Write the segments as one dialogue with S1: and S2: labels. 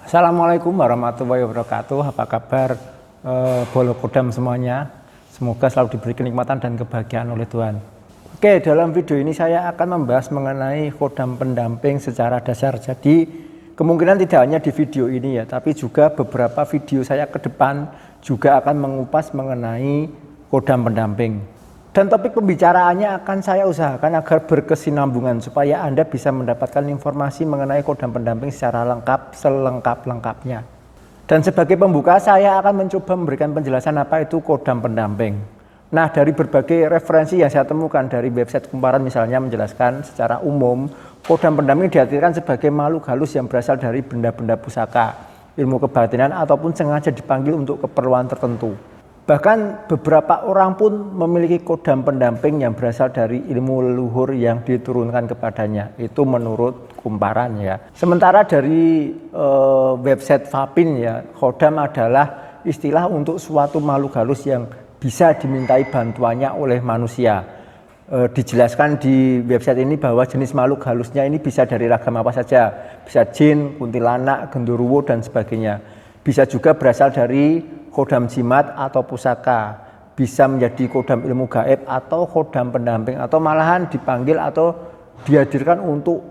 S1: Assalamualaikum warahmatullahi wabarakatuh. Apa kabar Bolo Kodam semuanya? Semoga selalu diberi kenikmatan dan kebahagiaan oleh Tuhan. Oke, dalam video ini saya akan membahas mengenai kodam pendamping secara dasar. Jadi kemungkinan tidak hanya di video ini ya, tapi juga beberapa video saya ke depan juga akan mengupas mengenai kodam pendamping. Dan topik pembicaraannya akan saya usahakan agar berkesinambungan supaya Anda bisa mendapatkan informasi mengenai kodam pendamping secara lengkap, selengkap-lengkapnya. Dan sebagai pembuka saya akan mencoba memberikan penjelasan apa itu kodam pendamping. Nah, dari berbagai referensi yang saya temukan dari website kumparan misalnya menjelaskan secara umum, kodam pendamping diartikan sebagai makhluk halus yang berasal dari benda-benda pusaka, ilmu kebatinan ataupun sengaja dipanggil untuk keperluan tertentu. Bahkan beberapa orang pun memiliki kodam pendamping yang berasal dari ilmu leluhur yang diturunkan kepadanya. Itu menurut kumparan ya. Sementara dari website Fapin ya, kodam adalah istilah untuk suatu makhluk halus yang bisa dimintai bantuannya oleh manusia. Dijelaskan di website ini bahwa jenis makhluk halusnya ini bisa dari ragam apa saja. Bisa jin, kuntilanak, genderuwo dan sebagainya. Bisa juga berasal dari kodam jimat atau pusaka, bisa menjadi kodam ilmu gaib atau kodam pendamping, atau malahan dipanggil atau dihadirkan untuk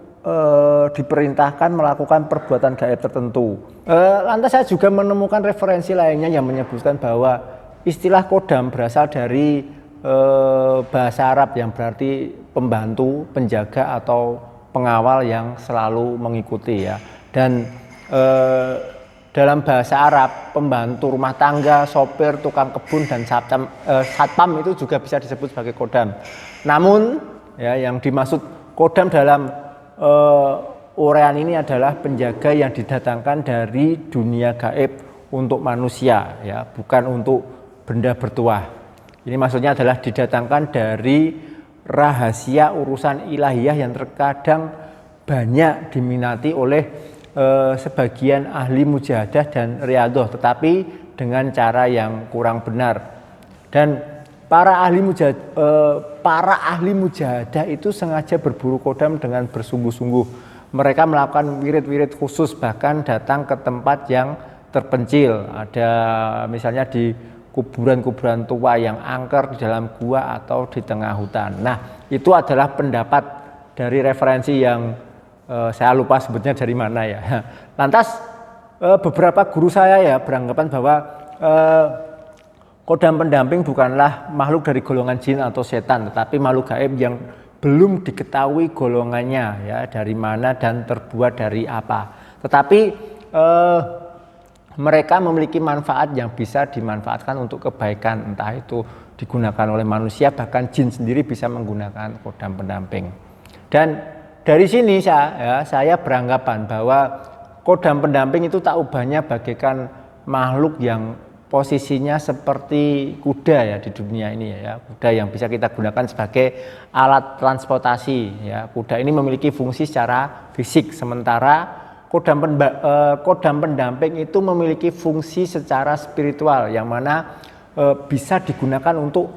S1: diperintahkan melakukan perbuatan gaib tertentu. Lantas saya juga menemukan referensi lainnya yang menyebutkan bahwa istilah kodam berasal dari bahasa Arab yang berarti pembantu, penjaga atau pengawal yang selalu mengikuti ya. Dan dalam bahasa Arab, pembantu rumah tangga, sopir, tukang kebun, dan satpam itu juga bisa disebut sebagai kodam. Namun, ya, yang dimaksud kodam dalam uraian ini adalah penjaga yang didatangkan dari dunia gaib untuk manusia, ya, bukan untuk benda bertuah. Ini maksudnya adalah didatangkan dari rahasia urusan ilahiyah yang terkadang banyak diminati oleh sebagian ahli mujahadah dan riyadhah, tetapi dengan cara yang kurang benar. Dan para ahli mujahadah itu sengaja berburu kodam dengan bersungguh-sungguh. Mereka melakukan wirid-wirid khusus, bahkan datang ke tempat yang terpencil. Ada misalnya di kuburan-kuburan tua yang angker di dalam gua atau di tengah hutan. Nah, itu adalah pendapat dari referensi yang saya lupa sebutnya dari mana ya. Lantas beberapa guru saya ya beranggapan bahwa kodam pendamping bukanlah makhluk dari golongan jin atau setan, tetapi makhluk gaib yang belum diketahui golongannya ya, dari mana dan terbuat dari apa. Tetapi mereka memiliki manfaat yang bisa dimanfaatkan untuk kebaikan, entah itu digunakan oleh manusia, bahkan jin sendiri bisa menggunakan kodam pendamping. Dan dari sini saya beranggapan bahwa kodam pendamping itu tak ubahnya bagaikan makhluk yang posisinya seperti kuda ya di dunia ini ya. Kuda yang bisa kita gunakan sebagai alat transportasi ya. Kuda ini memiliki fungsi secara fisik, sementara kodam pendamping itu memiliki fungsi secara spiritual yang mana bisa digunakan untuk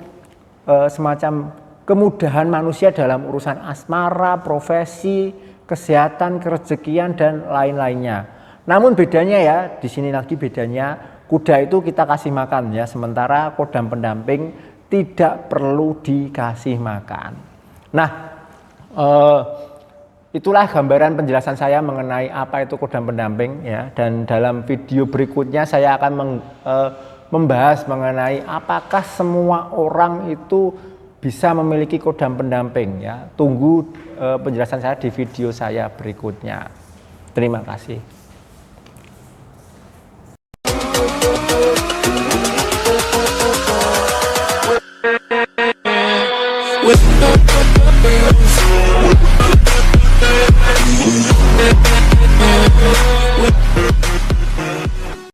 S1: semacam kemudahan manusia dalam urusan asmara, profesi, kesehatan, kerezekian, dan lain-lainnya. Namun bedanya ya, di sini lagi bedanya, kuda itu kita kasih makan ya, sementara kodam pendamping tidak perlu dikasih makan. Nah, itulah gambaran penjelasan saya mengenai apa itu kodam pendamping ya. Dan dalam video berikutnya saya akan membahas mengenai apakah semua orang itu bisa memiliki kodam pendamping ya. Tunggu penjelasan saya di video saya berikutnya. Terima kasih.
S2: With